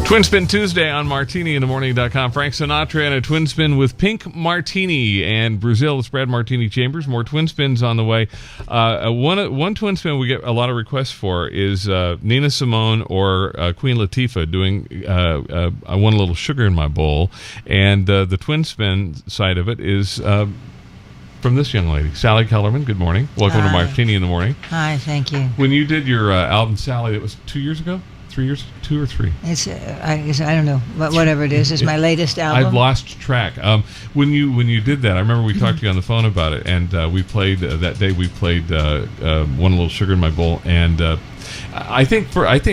Twin Spin Tuesday on MartiniInTheMorning.com. Frank Sinatra and a Twin Spin with Pink Martini and Brazil. It's Brad Martini Chambers. More Twin Spins on the way. One Twin Spin we get a lot of requests for is Nina Simone or Queen Latifah doing I Want a Little Sugar in My Bowl. And the Twin Spin side of it is from this young lady, Sally Kellerman. Good morning. Welcome to Martini in the Morning. Hi, thank you. When you did your album, Sally, it was 2 years ago? 3 years? 2 or 3? It's I don't know, but whatever it is, it's my latest album. I've lost track. When you did that, I remember we talked to you on the phone about it, and we played that day. We played "Want a Little Sugar in My Bowl," and I think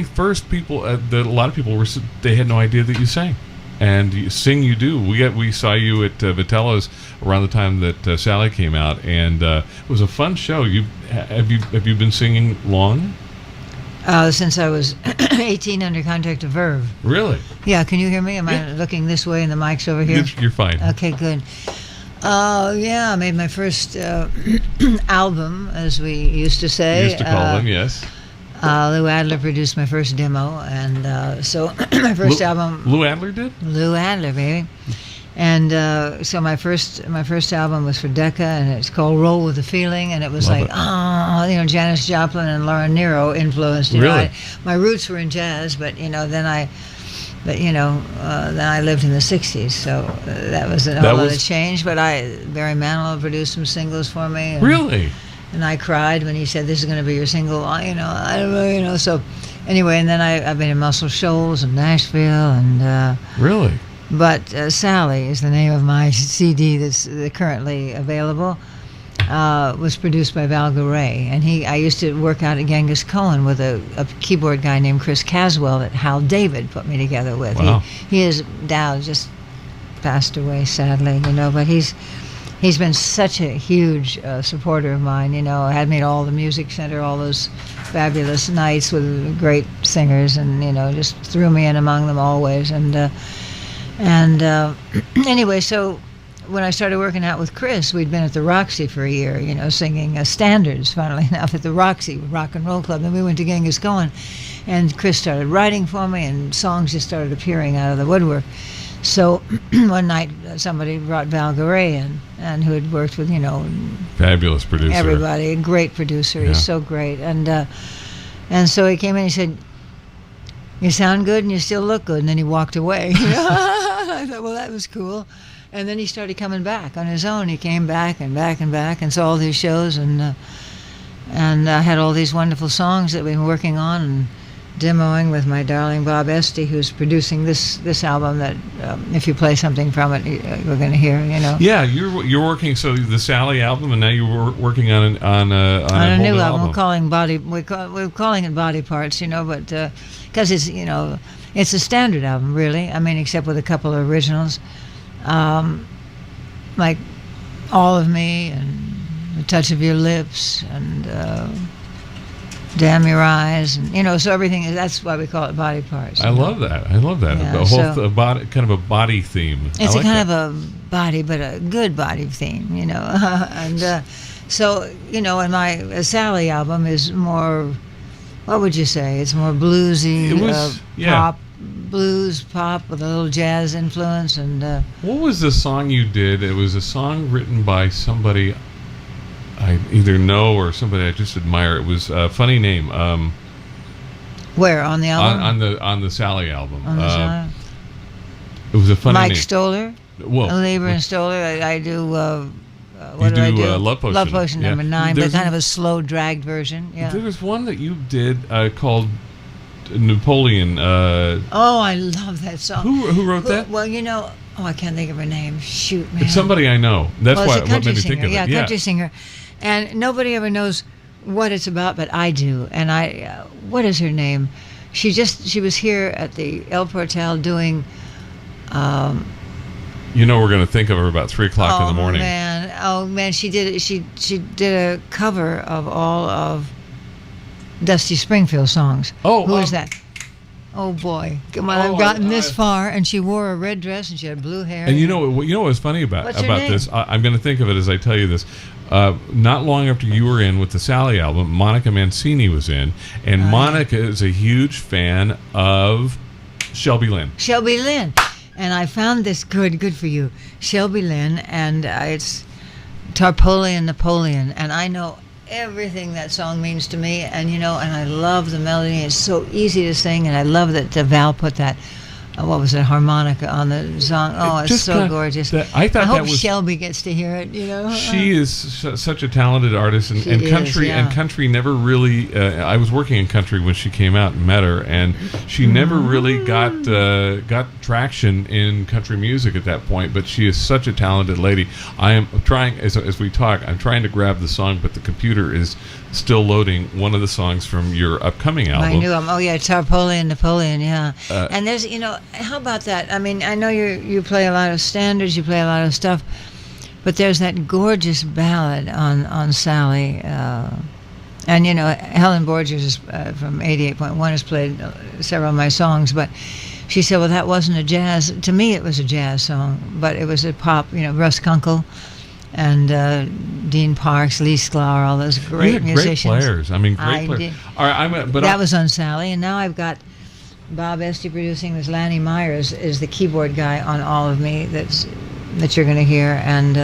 first people, a lot of people they had no idea that you sang, and you do. We saw you at Vitello's around the time that Sally came out, and it was a fun show. Have you been singing long? Since I was 18 under contract to Verve. Really? Yeah, can you hear me? Am I looking this way and the mic's over here? You're fine. Okay, good. Yeah, I made my first album, as we used to say. Used to call them, yes. Lou Adler produced my first demo, and so my first album... Lou Adler did? Lou Adler, baby. And so my first album was for Decca, and it's called Roll with the Feeling, and it was Janis Joplin and Laura Nyro influenced. Really? My roots were in jazz, but then I lived in the '60s, so that was a whole other change. But Barry Manilow produced some singles for me. And, really? And I cried when he said, "This is going to be your single." I don't know, So anyway, and then I've been in Muscle Shoals and Nashville, and really. But Sally is the name of my CD that's currently available. Was produced by Val Garay, and I used to work out at Genghis Cohen with a keyboard guy named Chris Caswell that Hal David put me together with. Wow. He is now just passed away sadly, but he's been such a huge supporter of mine. Had me at all the Music Center, all those fabulous nights with great singers, and just threw me in among them always. And anyway, so when I started working out with Chris, we'd been at the Roxy for a year, singing standards, funnily enough, at the Roxy Rock and Roll Club. Then we went to Genghis Cohen, and Chris started writing for me, and songs just started appearing out of the woodwork. So one night, somebody brought Val Garay in, and who had worked with, fabulous producer. Everybody, a great producer. Yeah. He's so great. And so he came in and he said, "You sound good and you still look good." And then he walked away. I thought, well, that was cool. And then he started coming back on his own. He came back and back and back and saw all these shows, and I had all these wonderful songs that we've been working on and demoing with my darling Bob Esty, who's producing this album that if you play something from it, we're going to hear, Yeah, you're working, so the Sally album, and now you're working on a new album. We're calling it Body Parts, but because it's it's a standard album, really. I mean, except with a couple of originals, like All of Me and The Touch of Your Lips and Damn Your Eyes, and so everything. That's why we call it Body Parts. I love that. Yeah, the whole body, kind of a body theme. It's of a body, but a good body theme, and so and my Sally album is more. What would you say? It's more bluesy, pop, blues, pop with a little jazz influence. And what was the song you did? It was a song written by somebody I either know or somebody I just admire. It was a funny name. Where on the album? On the Sally album. On the Sally? It was a funny name. Mike Stoller. Well, Lieber and Stoller. I do. What do I do? Love Potion. Love Potion number 9, but kind of a slow, dragged version. Yeah. There was one that you did called Napoleon. I love that song. Who wrote that? Well, I can't think of her name. Shoot, man. It's somebody I know. That's what made me think of it. Yeah, country singer. And nobody ever knows what it's about, but I do. And what is her name? She was here at the El Portal doing... we're going to think of her about 3 o'clock in the morning. Oh man, she did a cover of all of Dusty Springfield songs. Oh, who is that? Oh boy, come on! I've gotten this far, and she wore a red dress and she had blue hair. And you know what was funny about this? I'm going to think of it as I tell you this. Not long after you were in with the Sally album, Monica Mancini was in, and Monica is a huge fan of Shelby Lynn. Shelby Lynn. And I found this good for you, Shelby Lynn, and it's Tarpolian Napoleon, and I know everything that song means to me, and and I love the melody. It's so easy to sing, and I love that Val put that what was it, harmonica on the song. Oh, it's so gorgeous. I hope Shelby gets to hear it. She is such a talented artist, and country and country never really. I was working in country when she came out and met her, and she never really got traction in country music at that point. But she is such a talented lady. I am trying as we talk. I'm trying to grab the song, but the computer is still loading one of the songs from your upcoming album. My new album. Oh yeah, Tarpolian Napoleon. Yeah, and there's how about that? I mean, I know you play a lot of standards, you play a lot of stuff, but there's that gorgeous ballad on Sally, and Helen Borges from 88.1 has played several of my songs, but she said, well, that wasn't a jazz. To me, it was a jazz song, but it was a pop. Russ Kunkel and Dean Parks, Lee Sklar, all those great musicians. Great players. I mean, great players. Did. All right, that was on Sally, and now I've got Bob Esty producing. This Lanny Myers is the keyboard guy on all of me that you're going to hear. And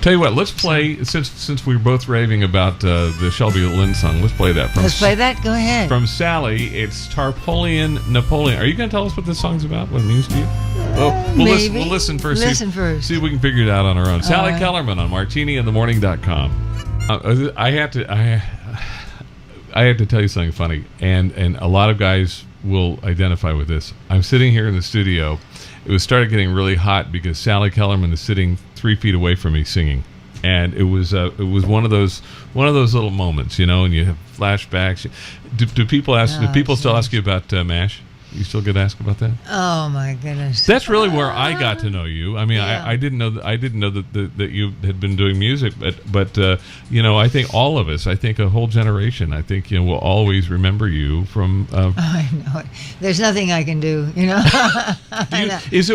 tell you what, let's play since we were both raving about the Shelby Lynn song. Let's play that. Let's play that. Go ahead. From Sally, it's Tarpolian Napoleon. Are you going to tell us what this song's about? What it means to you? We'll listen first. Listen first. See if we can figure it out on our own. Sally Kellerman on MartiniInTheMorning.com. I had to tell you something funny, and a lot of guys will identify with this. I'm sitting here in the studio. It started getting really hot because Sally Kellerman is sitting 3 feet away from me singing, and it was one of those little moments, and you have flashbacks. Do people ask? Do people still ask you about MASH? You still get asked about that? Oh my goodness! That's really where I got to know you. I mean, I didn't know that you had been doing music, but I think all of us, I think a whole generation, I think will always remember you from. I know it. There's nothing I can do. Is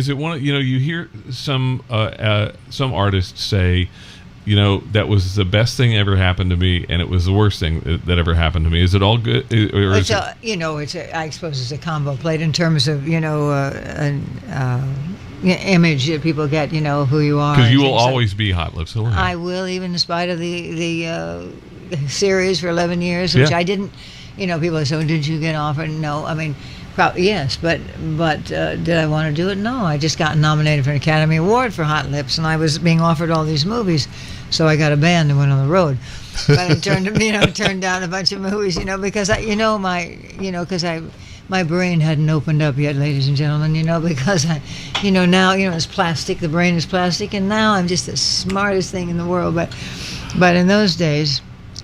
it one of you hear some artists say, that was the best thing ever happened to me, and it was the worst thing that ever happened to me. Is it all good? I suppose it's a combo plate in terms of, an image that people get, who you are. Because you will always be Hot Lips Hillary. I will, even in spite of the series for 11 years, which I didn't, people say, did you get offered? No, I mean, yes, but did I want to do it? No, I just got nominated for an Academy Award for Hot Lips, and I was being offered all these movies, so I got a band and went on the road. But I turned down a bunch of movies, because my brain hadn't opened up yet, ladies and gentlemen, because now it's plastic, the brain is plastic, and now I'm just the smartest thing in the world. But in those days,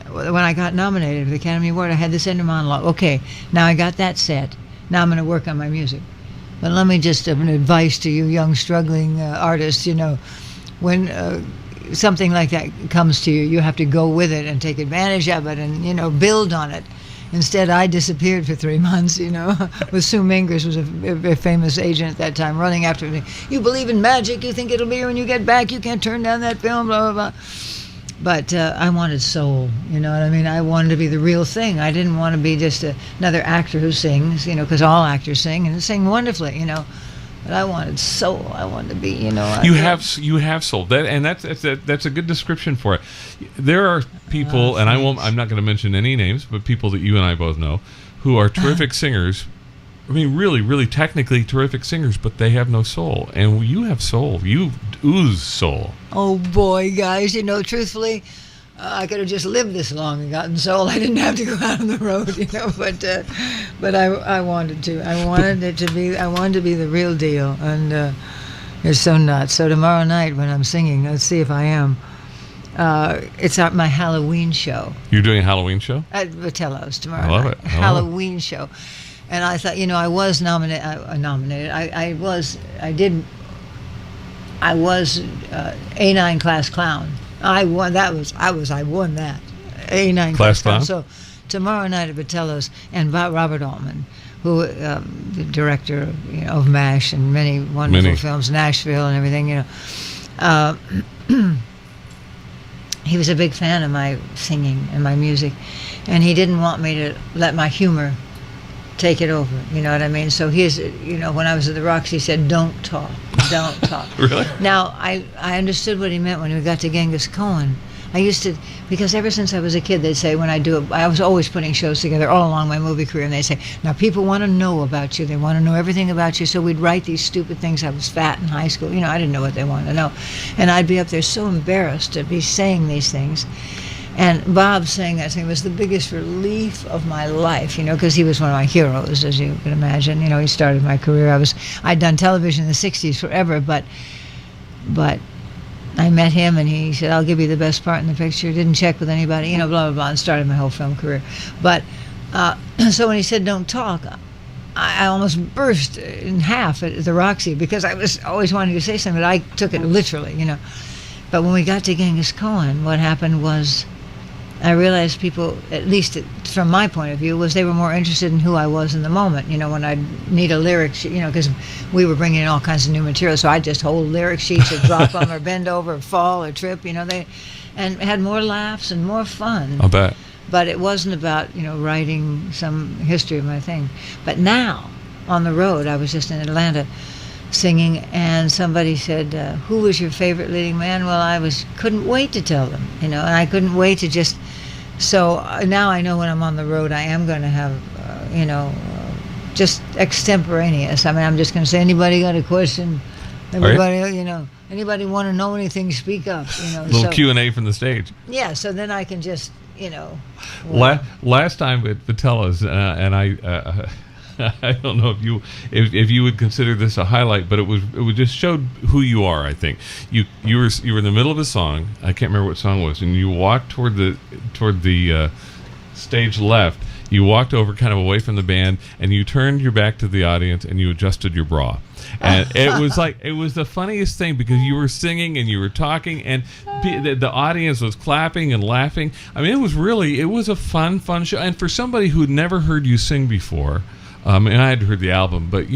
when I got nominated for the Academy Award, I had this inner monologue. Okay, now I got that set. Now I'm going to work on my music. But let me just have an advice to you young struggling artists, when something like that comes to you, you have to go with it and take advantage of it and, build on it. Instead, I disappeared for 3 months, with Sue Mingers, was a famous agent at that time, running after me. You believe in magic, you think it'll be here when you get back, you can't turn down that film, blah, blah, blah. But I wanted soul, you know what I mean? I wanted to be the real thing. I didn't want to be just another actor who sings, because all actors sing and sing wonderfully, But I wanted soul. I wanted to be, You have soul. That's a good description for it. There are people, and I'm not going to mention any names, but people that you and I both know, who are terrific singers. I mean, really, really technically terrific singers, but they have no soul. And you have soul. You ooze soul. Oh, boy, guys. Truthfully, I could have just lived this long and gotten soul. I didn't have to go out on the road, But I wanted to. I wanted to be the real deal. And it's so nuts. So tomorrow night when I'm singing, let's see if I am. It's at my Halloween show. You're doing a Halloween show? At Vitello's tomorrow night. I love it. Halloween show. And I thought, I was nominated. I was A9 class clown. I won. I won that. A9 class clown. So tomorrow night at Vitello's, and Robert Altman, who the director of MASH and many wonderful films, Nashville and everything. He was a big fan of my singing and my music, and he didn't want me to let my humor take it over. You know what I mean? So when I was at the Roxy, he said, "Don't talk, don't talk." Really? Now I understood what he meant when we got to Genghis Khan. I used to, because ever since I was a kid, they'd say when I was always putting shows together all along my movie career, and they'd say, now people want to know about you. They want to know everything about you. So we'd write these stupid things. I was fat in high school. I didn't know what they wanted to know. And I'd be up there so embarrassed to be saying these things. And Bob saying that thing was the biggest relief of my life, because he was one of my heroes, as you can imagine. He started my career. I'd done television in the 60s forever, but I met him and he said, I'll give you the best part in the picture. Didn't check with anybody, blah, blah, blah, and started my whole film career. But so when he said, don't talk, I almost burst in half at the Roxy because I was always wanting to say something, but I took it literally, But when we got to Genghis Khan, what happened was I realized people, at least from my point of view, was they were more interested in who I was in the moment. When I'd need a lyric sheet, because we were bringing in all kinds of new material, so I'd just hold lyric sheets or drop them or bend over or fall or trip, and had more laughs and more fun. I'll bet. But it wasn't about, writing some history of my thing. But now, on the road, I was just in Atlanta singing, and somebody said, who was your favorite leading man? Well, couldn't wait to tell them, and I couldn't wait to just... So now I know when I'm on the road, I am going to have, just extemporaneous. I mean, I'm just going to say, anybody got a question? Everybody, anybody want to know anything, speak up. A little Q&A from the stage. Yeah, so then I can just, Last time at Vitello's, and I... I don't know if you would consider this a highlight, but it just showed who you are. I think you were in the middle of a song. I can't remember what song it was, and you walked toward the stage left. You walked over, kind of away from the band, and you turned your back to the audience and you adjusted your bra. And it was the funniest thing because you were singing and you were talking, and the audience was clapping and laughing. I mean, it was a fun show. And for somebody who'd never heard you sing before. And I had heard the album, but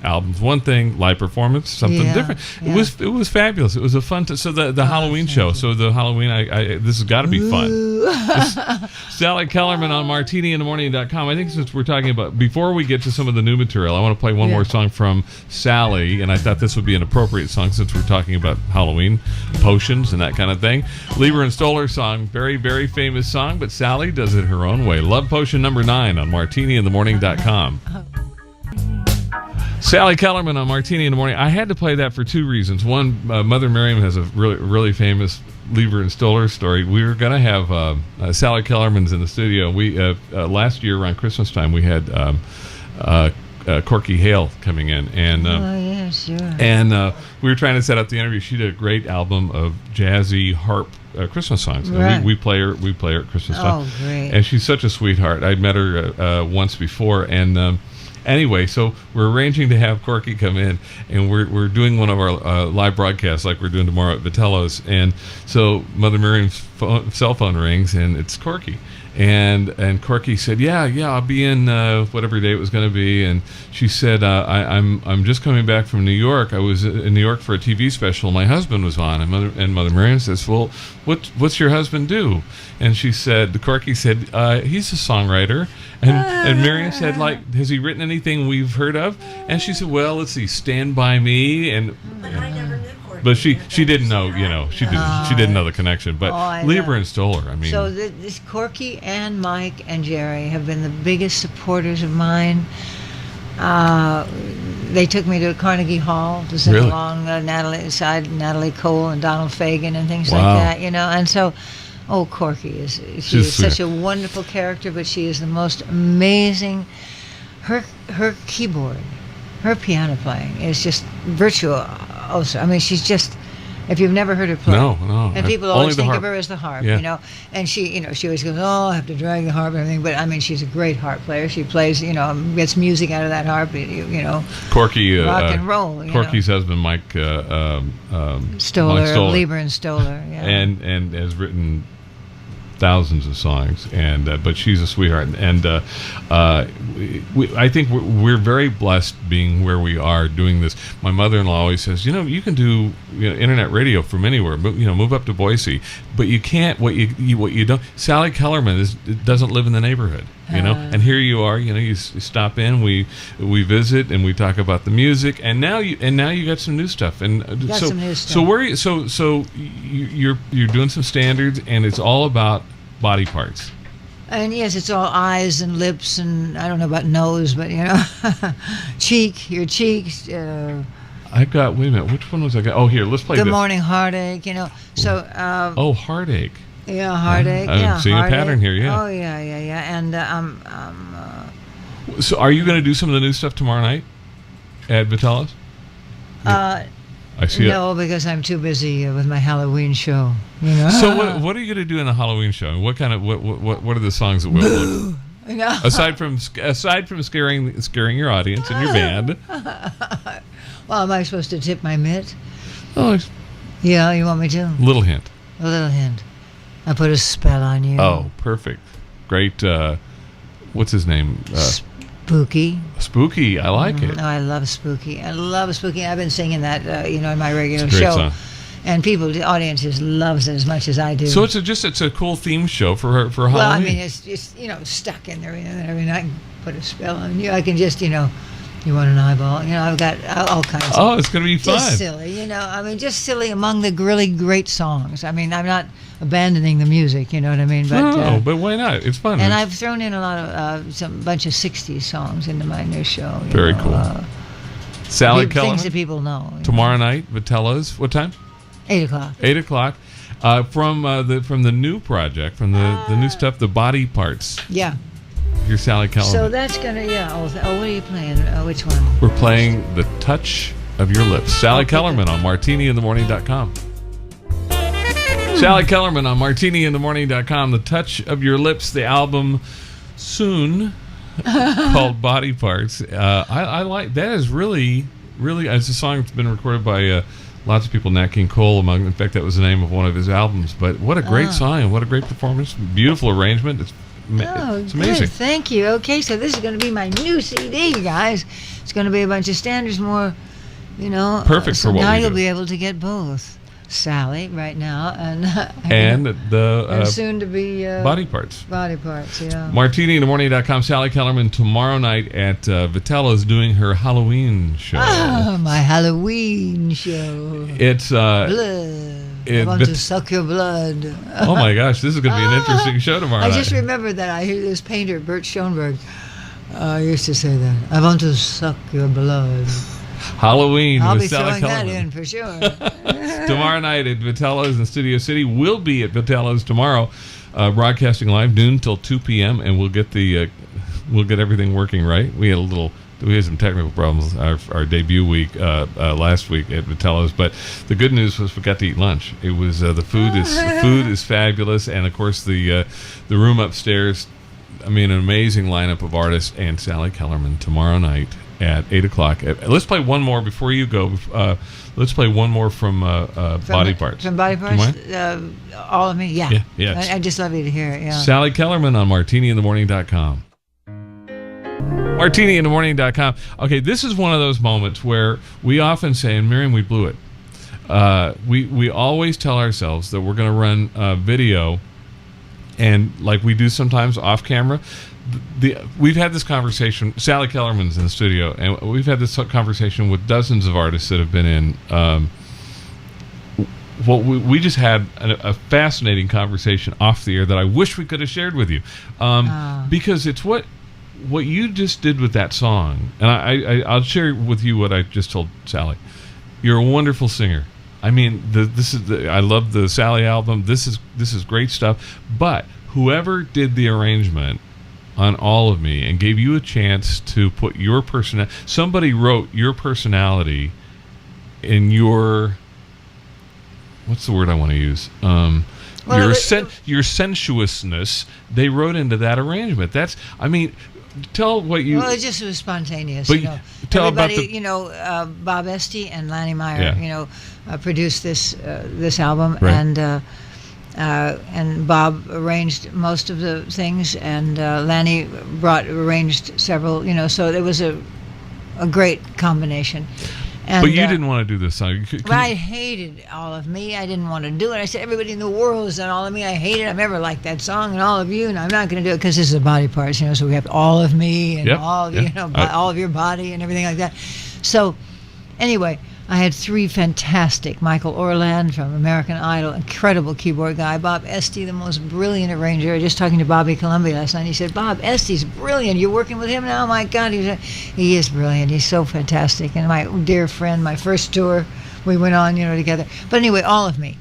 album's one thing, live performance something different. Yeah. It was fabulous. It was a fun. So the Halloween show. So the Halloween, this has got to be fun. Sally Kellerman on MartiniInTheMorning.com. I think since we're talking about, before we get to some of the new material, I want to play one more song from Sally, and I thought this would be an appropriate song since we're talking about Halloween potions and that kind of thing. Lieber and Stoller song, very, very famous song, but Sally does it her own way. Love Potion number 9 on MartiniInTheMorning.com. Sally Kellerman on Martini in the Morning. I had to play that for two reasons. One, Mother Miriam has a really, really famous Lieber and Stoller story. We were going to have Sally Kellerman's in the studio. We last year around Christmas time we had Corky Hale coming in, and yeah, sure. And we were trying to set up the interview. She did a great album of jazzy harp Christmas songs. Right. We play her at Christmas time. Oh, great! And she's such a sweetheart. I'd met her once before, and. Anyway, so we're arranging to have Corky come in, and we're doing one of our live broadcasts like we're doing tomorrow at Vitello's. And so Mother Miriam's cell phone rings, and it's Corky. And Corky said, yeah, I'll be in whatever day it was going to be. And she said, I'm just coming back from New York. I was in New York for a TV special. My husband was on. And Mother Miriam says, well, what's your husband do? And she said, Corky said, he's a songwriter. And Miriam said, has he written anything we've heard of? And she said, well, let's see, Stand By Me. And I never knew Corky. but she didn't know, she didn't know the connection. But Lieber and Stoller, I mean. So this Corky and Mike and Jerry have been the biggest supporters of mine. They took me to Carnegie Hall to sing along Natalie Cole and Donald Fagen and things like that, And so, Corky she's such a wonderful character, but she is the most amazing. Her keyboard, her piano playing is just virtuoso. I mean, she's just. If you've never heard her play, no, and people always think of her as the harp, and she always goes, I have to drag the harp and everything. But I mean, she's a great harp player. She plays, gets music out of that harp, Corky, rock and roll. Corky's husband, Mike Stoller, Lieber and Stoller, and has written thousands of songs, and but she's a sweetheart, and I think we're very blessed being where we are doing this. My mother-in-law always says, you can do internet radio from anywhere, move up to Boise, but you can't. What you don't. Sally Kellerman doesn't live in the neighborhood. And here you are, you stop in, we visit, and we talk about the music, and now you got some new stuff. And got some new stuff. So where are you, so you're doing some standards, and it's all about body parts. And yes, it's all eyes and lips, and I don't know about nose, but your cheeks. I've got. Wait a minute. Which one was I got? Oh, here. Let's play. Good this. Morning Heartache. So. Heartache. Yeah, Heartache. I'm seeing a pattern here. Yeah. Oh yeah. And So, are you going to do some of the new stuff tomorrow night at Vitello's? I see. No, because I'm too busy with my Halloween show. So what are you going to do in the Halloween show? What kind of what are the songs that will? Aside from scaring your audience and your band. Well, am I supposed to tip my mitt? Oh, yeah. You want me to? Little hint. A little hint. I put a spell on you. Oh, perfect. Great. What's his name? Spooky. Spooky. I like it. Oh, I love Spooky. I've been singing that, in my regular it's a great show. Song. And the audience just loves it as much as I do. So it's a cool theme show for Halloween. Well, I mean, it's just, stuck in there. I can put a spell on you. I can just, you want an eyeball. I've got all kinds of. Oh, it's going to be fun. Just silly, just silly among the really great songs. I mean, I'm not abandoning the music, you know what I mean? But, but why not? It's fun. And I've thrown in a lot of, bunch of 60s songs into my new show. Very cool. Sally Kellerman. Things that people know. Tomorrow night, Vitello's. What time? 8 o'clock. 8 o'clock. From the new project, from the new stuff, the body parts. Yeah. You're Sally Kellerman. So that's gonna, what are you playing? Which one? We're playing The Touch of Your Lips. Sally Kellerman on MartiniInTheMorning.com. Sally Kellerman on MartiniInTheMorning.com. The Touch of Your Lips, the album soon called Body Parts. I like that. Is really it's a song that's been recorded by lots of people. Nat King Cole in fact, that was the name of one of his albums. But what a great song and what a great performance. Beautiful arrangement. It's amazing. Good. Thank you. Okay, so this is going to be my new CD, guys. It's going to be a bunch of standards, more, perfect so for what now we you'll do. be able to get both Sally right now and and soon to be body parts. Body parts, yeah. MartiniInTheMorning.com. Sally Kellerman tomorrow night at Vitello's doing her Halloween show. My Halloween show. It's blood. I want to suck your blood. Oh my gosh, this is going to be an interesting show tomorrow night. I just remembered that I hear this painter, Bert Schoenberg, used to say that. I want to suck your blood. Halloween I'll with be Sally throwing Kellerman. that in for sure. Tomorrow night at Vitello's in Studio City. We'll be at Vitello's tomorrow, broadcasting live noon till 2 p.m. and we'll get everything working right. We had some technical problems our debut week last week at Vitello's, but the good news was we got to eat lunch. It was the food is fabulous, and of course the room upstairs. I mean, an amazing lineup of artists, and Sally Kellerman tomorrow night at 8 o'clock. Let's play one more before you go. Let's play one more from Body Parts. From Body Parts? All of me? Yeah. Yes. I just love you to hear it, yeah. Sally Kellerman on MartiniInTheMorning.com. MartiniInTheMorning.com. Okay, this is one of those moments where we often say, and Miriam, we blew it. We always tell ourselves that we're going to run video, and like we do sometimes off camera. We've had this conversation. Sally Kellerman's in the studio, and we've had this conversation with dozens of artists that have been in. We just had a fascinating conversation off the air that I wish we could have shared with you, because it's what you just did with that song, and I'll share with you what I just told Sally. You're a wonderful singer. I mean, I love the Sally album. This is great stuff. But whoever did the arrangement on All of Me and gave you a chance to put your personality, somebody wrote your personality in your, what's the word I want to use? Your sensuousness. They wrote into that arrangement. Tell what you. Well, it just was spontaneous. But tell everybody, about Bob Esty and Lanny Meyer, Yeah. produced this album, Right. and Bob arranged most of the things, and Lanny arranged several. So it was a great combination. And, But you didn't want to do this song. But I hated All of Me. I didn't want to do it. I said, everybody in the world has done All of Me. I hate it. I've never liked that song, and All of You, and I'm not going to do it because this is body parts, so we have All of Me and all of your body and everything like that. So, anyway, I had 3 fantastic. Michael Orland from American Idol, incredible keyboard guy. Bob Esty, the most brilliant arranger. I was just talking to Bobby Columbia last night. He said, Bob Esty's brilliant. You're working with him now? My God, he is brilliant. He's so fantastic. And my dear friend, my first tour, we went on, together. But anyway, All of Me.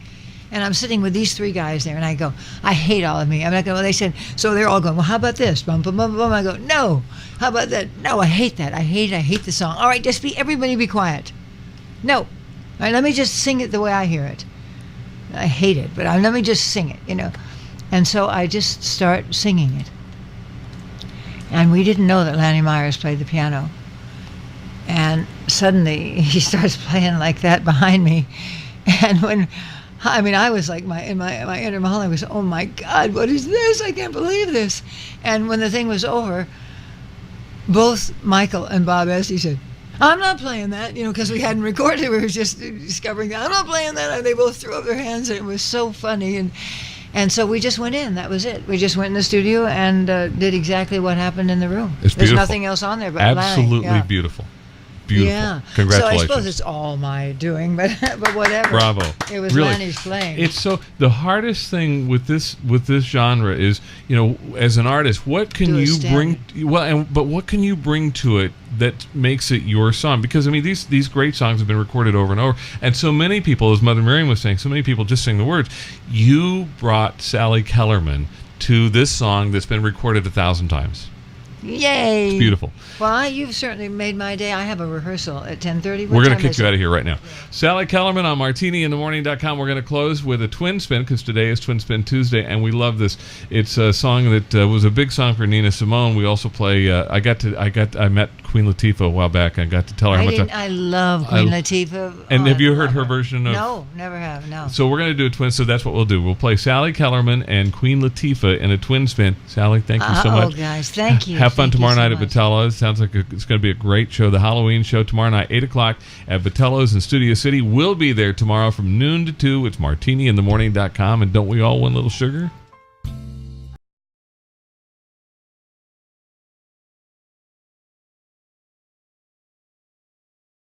And I'm sitting with these 3 guys there, and I go, I hate All of Me. I'm not going to, they said, so they're all going, well, how about this? Bum, bum, bum, bum. I go, no. How about that? No, I hate that. I hate the song. All right, everybody be quiet. No. All right, let me just sing it the way I hear it. I hate it, but let me just sing it, And so I just start singing it. And we didn't know that Lanny Myers played the piano. And suddenly he starts playing like that behind me. And I was like, in my inner monologue was, oh my God, what is this? I can't believe this. And when the thing was over, both Michael and Bob Esty said, I'm not playing that, because we hadn't recorded. We were just discovering that. I'm not playing that. And they both threw up their hands, and it was so funny. And so we just went in. That was it. We just went in the studio and did exactly what happened in the room. It's beautiful. There's nothing else on there but absolutely Lanny. Yeah. Beautiful. Beautiful. Yeah. Congratulations. So I suppose it's all my doing, but whatever. Bravo. It was really. Lanny's playing. It's so the hardest thing with this genre is, as an artist, what can you bring? But what can you bring to it that makes it your song? Because these great songs have been recorded over and over, and so many people, as Mother Miriam was saying, so many people just sing the words. You brought Sally Kellerman to this song that's been recorded 1,000 times. Yay! It's beautiful. Well, you've certainly made my day. I have a rehearsal at 10:30. We're going to kick you out of here right now. Sally Kellerman on MartiniInTheMorning.com. We're going to close with a twin spin because today is Twin Spin Tuesday, and we love this. It's a song that was a big song for Nina Simone. We also play. I met Queen Latifah a while back. I got to tell her how much I love Queen Latifah. And have you heard her version of? No, never have. No. So we're going to do a twin. So that's what we'll do. We'll play Sally Kellerman and Queen Latifah in a twin spin. Sally, thank you so much. Oh, guys, thank you. Have fun tomorrow night at Vitello's. Sounds like it's going to be a great show. The Halloween show tomorrow night, 8 o'clock at Vitello's in Studio City. We'll be there tomorrow from noon to 2. It's MartiniInTheMorning.com. And don't we all want a little sugar?